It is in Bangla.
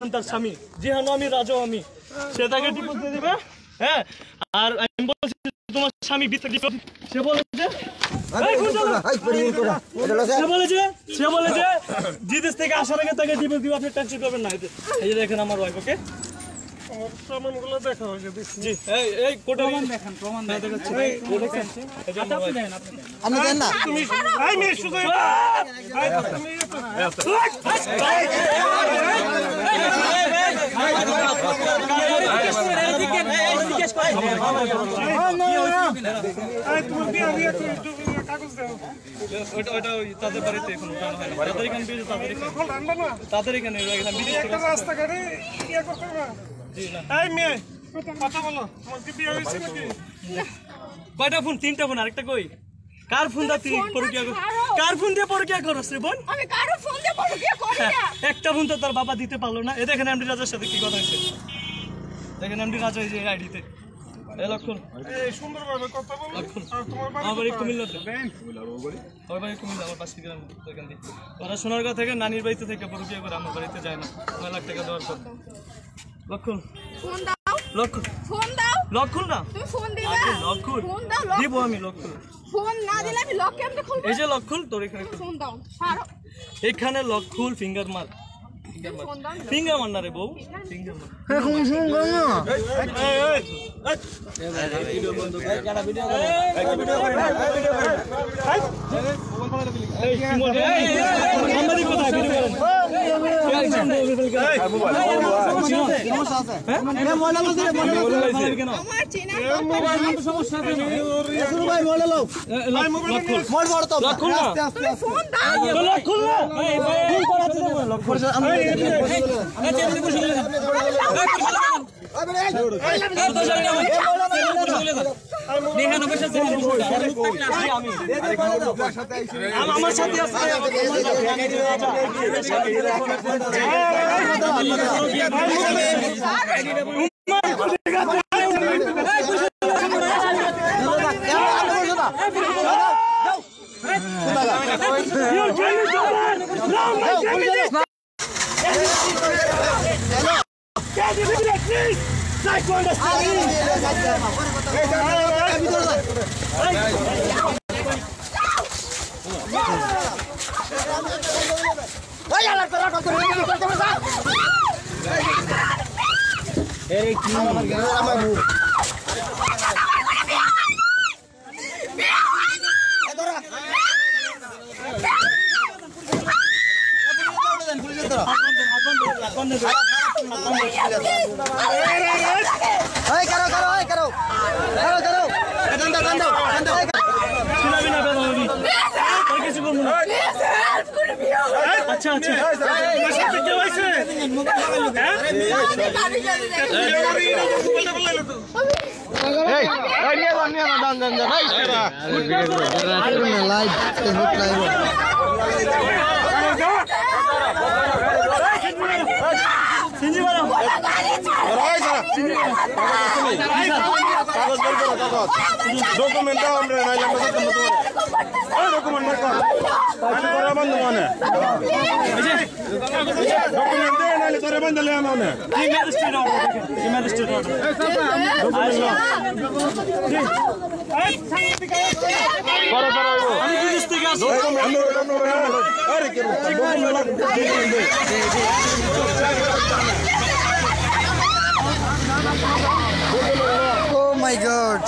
তার স্বামী জিহানো আমি রাজাও আমি সে তাকে ডিভোর্স দিয়ে দিবে। হ্যাঁ আর আমি বলছি তোমার স্বামী সে বলেছে বিদেশ থেকে আসার আগে তাকে ডিভোর্স দিবে, আপনি টেনশন করবেন না। এই যে দেখেন আমার ওয়াইফ, ওকে প্রমাণগুলো দেখা হয়েছে। জি এই কোটা দেখেন প্রমাণ দেখাচ্ছি। আপনি দেন না তুমি এই মেয়ে শুধু তাদের বাড়িতে এখন তাদের এখানে রাস্তাঘাটে কয়টা ফোন? 3টা ফোন। আরেকটা কই? কার ফোন দা? তুই পরকিয়া কর? কার ফোন দিয়ে পরকিয়া করছ রে বোন? আমি কারো ফোন দিয়ে পরকিয়া করি না। একটা ফোন তো তার বাবা দিতে পারলো না। এই দেখেন এমডি রাজার সাথে কি কথা হইছে। দেখেন এমডি রাজা এই যে আইডিতে। এই লক্ষণ এই সুন্দরভাবে কথা বল। আর তোমার বাড়ি আমার বাড়ি কুমিল্লাতে। আমার বাড়ি কুমিল্লা, আমার 5 গ্রাম এখান থেকে। ওরা সোনারগাঁ থেকে নানির বাড়িতে থেকে পরকিয়া করে আমার বাড়িতে যায় না। 9 লাখ টাকা দেওয়ার পর। লক্ষণ ফোন দাও। লক্ষণ ফোন দাও। লক্ষণ না তুমি ফোন দিবা। লক্ষণ ফোন দাও। দিব আমি লক্ষণ। ফোন না দিলে আমি লক কেমনে খুলবো? এই যে লক্ষণ তোর এখানে ফোন দাও। ছাড়ো। এখানে লক খুল, ফিঙ্গার মার। ফোন দাও। ফিঙ্গার মার না রে বউ, ফিঙ্গার মার। এখন ফোন করো না ভিডিও বন্ধ করে কেডা ভিডিও করে? ভিডিও করে না, ভিডিও করে। এই সাংবাদিক কোথায় ভিডিও করেন? সমস্যা আছে হ্যাঁ মোবাইল আছে কেন? আমার চেনা মোবাইল সমস্যা আছে। শুরু ভাই মোবাইল লাও মোবাইল বড় তো লক্ষণ না আস্তে আস্তে ফোন দাও। লক্ষণ না ফোন করাতে দেব লক্ষণ। আমার সাথে আচ্ছা আচ্ছা লাইভ ফেসবুক লাইভ ডকুমেন্ট দাও আমরা নাইলে আমরা করতে না তোমার ডকুমেন্ট মার কর তাহলে করা বন্ধ মানে ডকুমেন্ট দে নাইলে তোরে বন্ধ লে আমনে কি ম্যাজিস্ট্রেট অর্ডার দেখেন, কি ম্যাজিস্ট্রেট অর্ডার। করো করো আমি বিদেশ থেকে আসছি। আরে কি ডকুমেন্ট দে Oh my God!